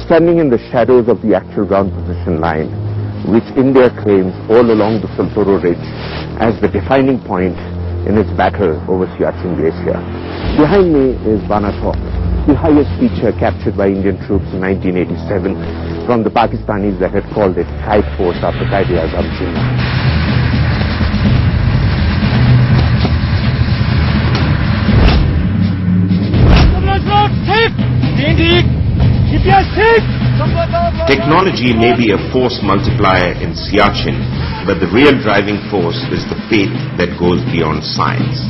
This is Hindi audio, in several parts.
standing in the shadows of the actual ground position line, which India claims all along the Saltoro Ridge as the defining point in its battle over Siachen Glacier. Behind me is Banatok, the highest feature captured by Indian troops in 1987 from the Pakistanis that had called it Kite Force after Quaid-e-Azam Jinnah. Technology may be a force multiplier in Siachen, but the real driving force is the faith that goes beyond science.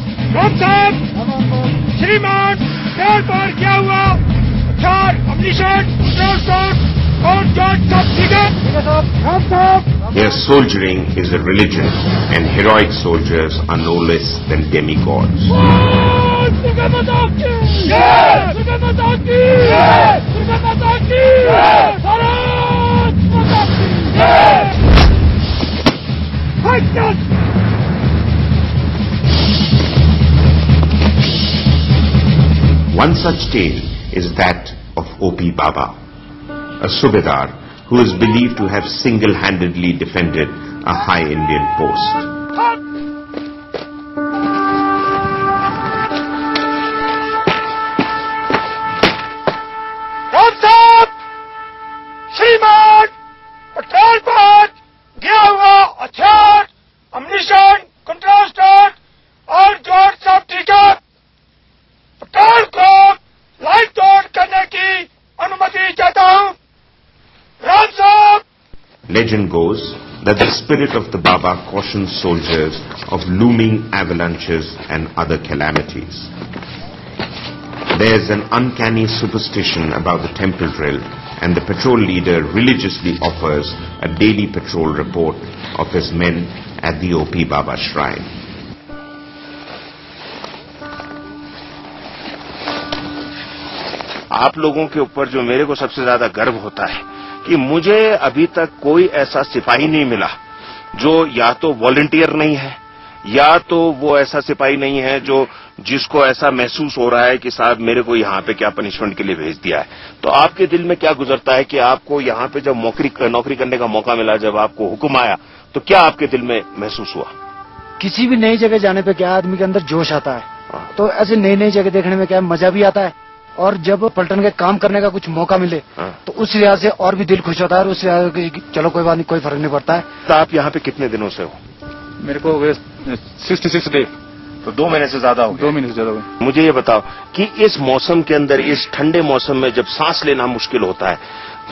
Their soldiering is a religion, and heroic soldiers are no less than demigods. One such tale is that of O.P. Baba, a Subedar who is believed to have single-handedly defended a high Indian post. Legend goes that the spirit of the Baba cautions soldiers of looming avalanches and other calamities. There's an uncanny superstition about the temple drill, and the patrol leader religiously offers a daily patrol report of his men at the O.P. Baba shrine. आप लोगों के ऊपर जो मेरे को सबसे ज्यादा गर्व होता है कि मुझे अभी तक कोई ऐसा सिपाही नहीं मिला जो या तो वॉलंटियर नहीं है या तो वो ऐसा सिपाही नहीं है जो जिसको ऐसा महसूस हो रहा है कि साहब मेरे को यहाँ पे क्या पनिशमेंट के लिए भेज दिया है। तो आपके दिल में क्या गुजरता है कि आपको यहाँ पे जब नौकरी करने का मौका मिला, जब आपको हुक्म आया, तो क्या आपके दिल में महसूस हुआ? किसी भी नई जगह जाने पे क्या आदमी के अंदर जोश आता है, तो ऐसे नई जगह देखने में क्या मजा भी आता है, और जब पलटन के काम करने का कुछ मौका मिले तो उस लिहाज से और भी दिल खुश होता है, और उस लिहाज से चलो कोई बात नहीं, कोई फर्क नहीं पड़ता है। तो आप यहाँ पे कितने दिनों से हो? मेरे को 66 डे, तो 2 महीने से ज्यादा हो गए। 2 महीने से ज्यादा हो गए। मुझे ये बताओ कि इस मौसम के अंदर, इस ठंडे मौसम में जब सांस लेना मुश्किल होता है,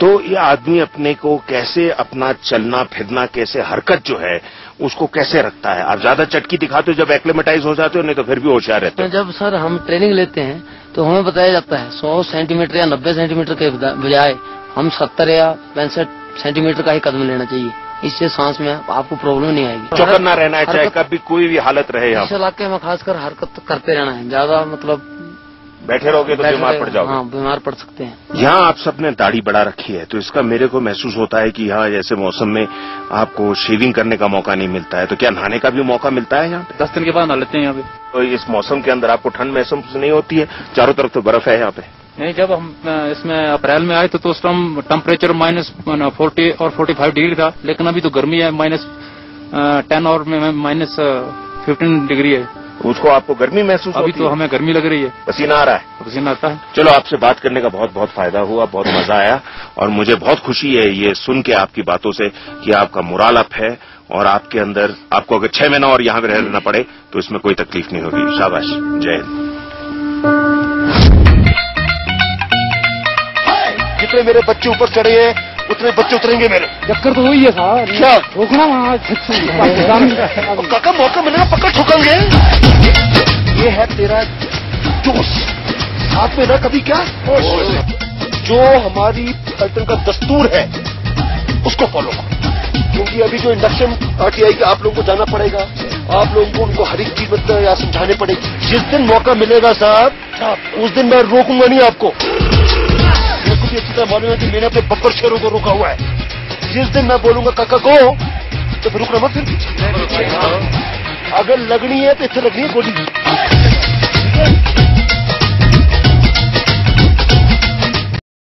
तो ये आदमी अपने को कैसे, अपना चलना फिरना कैसे, हरकत जो है उसको कैसे रखता है? आप ज्यादा चटकी दिखाते हो जब एक्लेमेटाइज हो जाते हो, नहीं तो फिर भी होशियार रहते हो? जब सर हम ट्रेनिंग लेते हैं तो हमें बताया जाता है 100 सेंटीमीटर या 90 सेंटीमीटर के बजाय हम 70 या 65 सेंटीमीटर का ही कदम लेना चाहिए। इससे सांस में आपको प्रॉब्लम नहीं आएगी। चौकन्ना रहना है, चाहे कभी कोई भी हालत रहे। इस इलाके में खासकर हरकत करते रहना है, ज्यादा मतलब बैठे रहोगे तो बीमार पड़ जाओगे। हाँ, बीमार पड़ सकते हैं। यहाँ आप सबने दाढ़ी बढ़ा रखी है, तो इसका मेरे को महसूस होता है कि यहाँ जैसे मौसम में आपको शेविंग करने का मौका नहीं मिलता है, तो क्या नहाने का भी मौका मिलता है यहाँ पे? 10 दिन के बाद नहा लेते हैं यहाँ पे। तो इस मौसम के अंदर आपको ठंड महसूस नहीं होती है? चारों तरफ तो बर्फ है यहाँ पे। नहीं, जब हम इसमें अप्रैल में आए तो उस टाइम टेम्परेचर -40 और 45 डिग्री था, लेकिन अभी तो गर्मी है, -10 और -15 डिग्री है। उसको आपको गर्मी महसूस अभी होती तो है? हमें गर्मी लग रही है, पसीना आ रहा है? पसीना आता है। चलो, आपसे बात करने का बहुत बहुत फायदा हुआ, बहुत मजा आया, और मुझे बहुत खुशी है ये सुन के आपकी बातों से कि आपका मोराल अप है, और आपके अंदर, आपको अगर 6 महीना और यहाँ पे रहना पड़े तो इसमें कोई तकलीफ नहीं होगी। शाबाश, जय हिंद। जितने मेरे बच्चे ऊपर चढ़े हैं उतने बच्चे उतरेंगे मेरे। चक्कर तो वही है साहब, क्या रोकना वहाँ काका, मौका मिलेगा पकड़ ठोकेंगे। ये है तेरा जोश, साथ में ना कभी क्या जो हमारी पलटन का दस्तूर है उसको फॉलो करो, क्योंकि अभी जो इंडक्शन पार्टी आएगी आप लोगों को जाना पड़ेगा, आप लोगों को उनको हर एक चीज मतलब या समझाने पड़ेगी। जिस दिन मौका मिलेगा साहब, उस दिन मैं रोकूंगा नहीं आपको। मेरे को भी अच्छी तरह मालूम है कि मैंने अपने बब्बर शेरों को रोका हुआ है। जिस दिन मैं बोलूंगा काका को, तो फिर रुकना मत। फिर अगर लगनी है तो इतने लगनी है गोली।